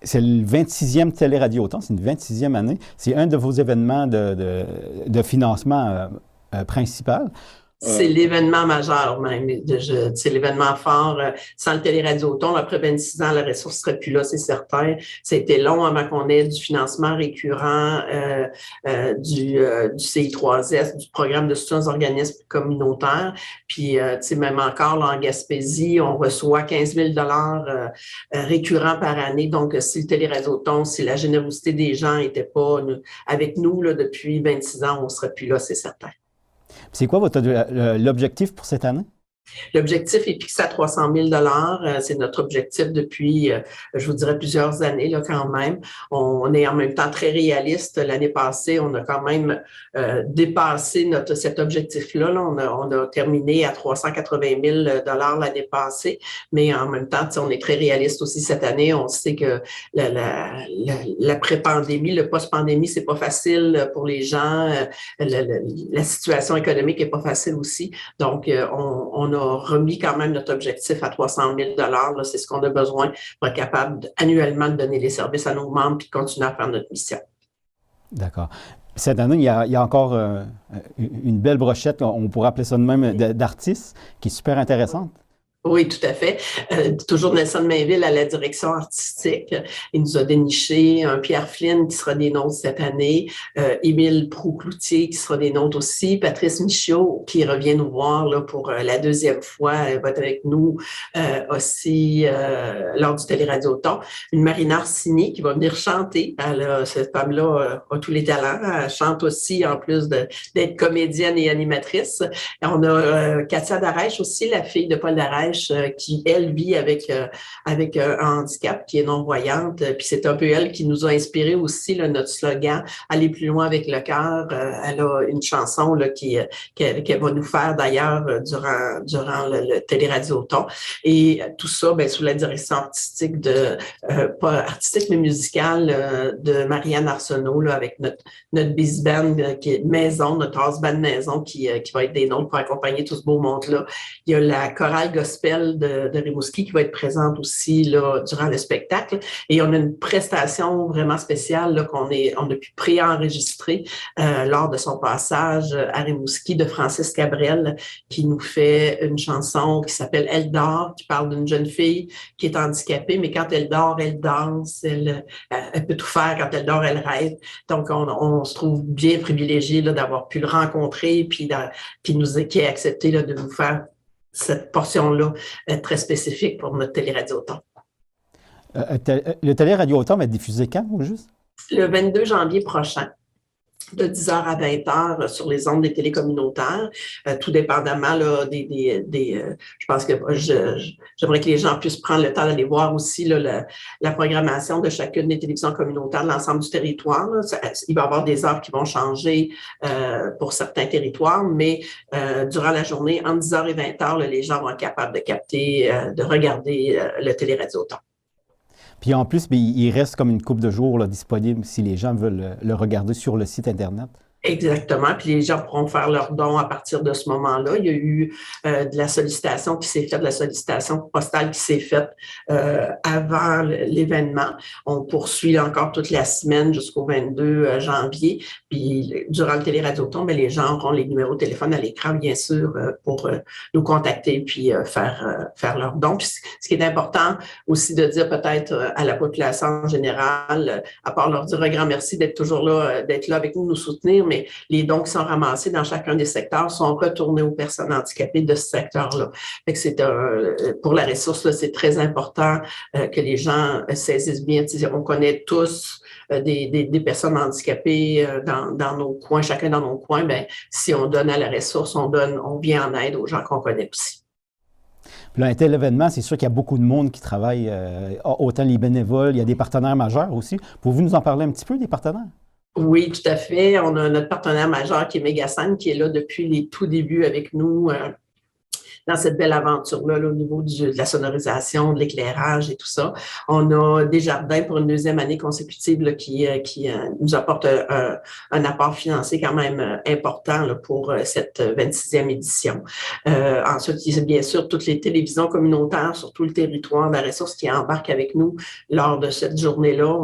c'est le 26e Téléradioton, c'est une 26e année. C'est un de vos événements de financement principal. C'est l'événement majeur même. C'est l'événement fort. Sans le Téléradioton, après 26 ans, la ressource serait plus là, c'est certain. Ça a été long avant qu'on ait du financement récurrent du CI3S, du programme de soutien aux organismes communautaires. Puis, même encore là, en Gaspésie, on reçoit 15 000 récurrents par année. Donc, si le Téléradioton, si la générosité des gens n'était pas avec nous là, depuis 26 ans, on ne serait plus là, c'est certain. C'est quoi l'objectif pour cette année? L'objectif est fixé à 300 000 $. C'est notre objectif depuis, je vous dirais, plusieurs années là, quand même. On est en même temps très réaliste. L'année passée, on a quand même dépassé cet objectif-là. Là. On a terminé à 380 000 $ l'année passée, mais en même temps, on est très réaliste aussi cette année. On sait que l'après-pandémie, le post-pandémie, c'est pas facile pour les gens. La situation économique est pas facile aussi. Donc, on a remis quand même notre objectif à 300 000 $. C'est ce qu'on a besoin pour être capable annuellement de donner les services à nos membres et de continuer à faire notre mission. D'accord. Cette année, il y a encore une belle brochette, on pourrait appeler ça de même, d'artistes, qui est super intéressante. Oui, tout à fait. Toujours Nelson Mainville à la direction artistique. Il nous a déniché un Pierre Flynn qui sera des nôtres cette année, Émile Proux-Cloutier qui sera des nôtres aussi, Patrice Michaud qui revient nous voir là, pour la deuxième fois, elle va être avec nous aussi lors du Téléradioton. Une Marina Arsini qui va venir chanter. Cette femme-là a tous les talents. Elle chante aussi en plus d'être comédienne et animatrice. Et on a Katia Darèche aussi, la fille de Paul Darèche, qui, elle, vit avec un handicap, qui est non-voyante. Puis c'est un peu elle qui nous a inspiré aussi là, notre slogan « Aller plus loin avec le cœur ». Elle a une chanson là, qu'elle va nous faire d'ailleurs durant le Téléradioton. Et tout ça, sous la direction artistique pas artistique, mais musicale de Marianne Arsenault, là, avec notre Biz Band qui est maison, notre house band maison qui va être des nôtres pour accompagner tout ce beau monde-là. Il y a la chorale gospel de Rimouski qui va être présente aussi là, durant le spectacle. Et on a une prestation vraiment spéciale là, on a pu pré-enregistrer lors de son passage à Rimouski de Francis Cabrel qui nous fait une chanson qui s'appelle « Elle dort », qui parle d'une jeune fille qui est handicapée, mais quand elle dort, elle danse, elle peut tout faire. Quand elle dort, elle rêve. Donc, on se trouve bien privilégié là, d'avoir pu le rencontrer puis qui a accepté là, de nous faire cette portion-là très spécifique pour notre Téléradioton. Le Téléradioton va être diffusé quand, au juste? Le 22 janvier prochain, de 10h à 20h sur les ondes des télécommunautaires, tout dépendamment là, je pense que j'aimerais que les gens puissent prendre le temps d'aller voir aussi là, la programmation de chacune des télévisions communautaires de l'ensemble du territoire. Là. Il va y avoir des heures qui vont changer pour certains territoires, mais durant la journée, entre 10h et 20h, là, les gens vont être capables de capter, de regarder le Téléradioton. Puis en plus, il reste comme une couple de jours là, disponible si les gens veulent le regarder sur le site Internet. Exactement. Puis les gens pourront faire leurs dons à partir de ce moment-là. Il y a eu de la sollicitation qui s'est faite, de la sollicitation postale qui s'est faite avant l'événement. On poursuit encore toute la semaine jusqu'au 22 janvier. Puis durant le Téléradioton, les gens auront les numéros de téléphone à l'écran, bien sûr, pour nous contacter puis faire leurs dons. Puis ce qui est important aussi de dire peut-être à la population en général, à part leur dire un grand merci d'être toujours là, d'être là avec nous, nous soutenir, mais les dons qui sont ramassés dans chacun des secteurs sont retournés aux personnes handicapées de ce secteur-là. Fait que c'est pour la ressource, là, c'est très important que les gens saisissent bien. On connaît tous des personnes handicapées dans nos coins, chacun dans nos coins. Si on donne à la ressource, on vient en aide aux gens qu'on connaît aussi. Puis là, un tel événement, c'est sûr qu'il y a beaucoup de monde qui travaille, autant les bénévoles, il y a des partenaires majeurs aussi. Pouvez-vous nous en parler un petit peu des partenaires? Oui, tout à fait. On a notre partenaire majeur qui est Megasan, qui est là depuis les tout débuts avec nous. dans cette belle aventure-là, là, au niveau de la sonorisation, de l'éclairage et tout ça. On a Desjardins pour une deuxième année consécutive là, qui nous apporte un apport financier quand même important là, pour cette 26e édition. Ensuite, il y a bien sûr toutes les télévisions communautaires sur tout le territoire de la ressource qui embarquent avec nous lors de cette journée-là.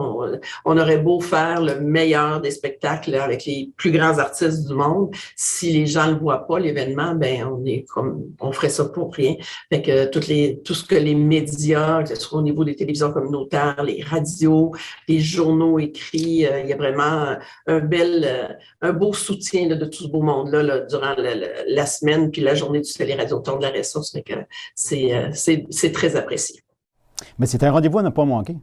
On aurait beau faire le meilleur des spectacles là, avec les plus grands artistes du monde. Si les gens ne le voient pas, l'événement, ben on ferait ça pour rien. Fait que tout ce que les médias, que ce soit au niveau des télévisions communautaires, les radios, les journaux écrits, il y a vraiment un beau soutien là, de tout ce beau monde-là là, durant la semaine puis la journée du Télé-Radio-Ton de la ressource. Fait que c'est très apprécié. Mais c'est un rendez-vous à ne pas manquer.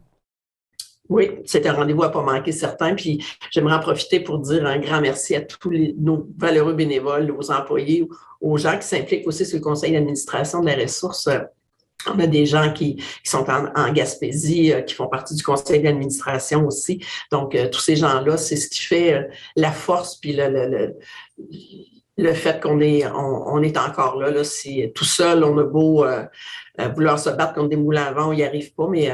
Oui, c'est un rendez-vous à pas manquer, certain. Puis j'aimerais en profiter pour dire un grand merci à tous nos valeureux bénévoles, aux employés, aux gens qui s'impliquent aussi sur le conseil d'administration de la ressource. On a des gens qui sont en Gaspésie, qui font partie du conseil d'administration aussi. Donc, tous ces gens-là, c'est ce qui fait la force puis le fait qu'on est encore là. C'est tout seul, on a beau vouloir se battre contre des moulins à vent, on n'y arrive pas, mais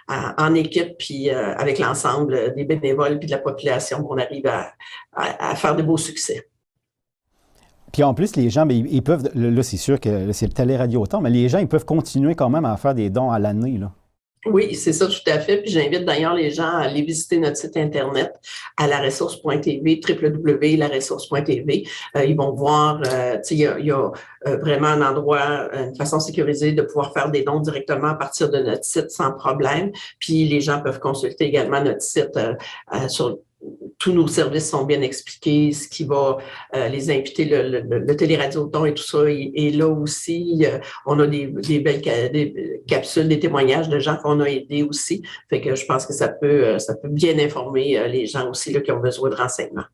en équipe puis avec l'ensemble des bénévoles puis de la population, on arrive à faire de beaux succès. Puis en plus, les gens, bien, ils peuvent, là c'est sûr que c'est le Télé-Radio-Ton, mais les gens, ils peuvent continuer quand même à faire des dons à l'année, là. Oui, c'est ça, tout à fait. Puis j'invite d'ailleurs les gens à aller visiter notre site Internet à laressource.tv, www.laressource.tv. Ils vont voir, il y a vraiment un endroit, une façon sécurisée de pouvoir faire des dons directement à partir de notre site sans problème. Puis les gens peuvent consulter également notre site sur tous nos services sont bien expliqués, ce qui va les inviter, le Télé-Radio-Ton et tout ça. Et là aussi, on a des belles capsules, des témoignages de gens qu'on a aidés aussi. Fait que je pense que ça peut bien informer les gens aussi là, qui ont besoin de renseignements.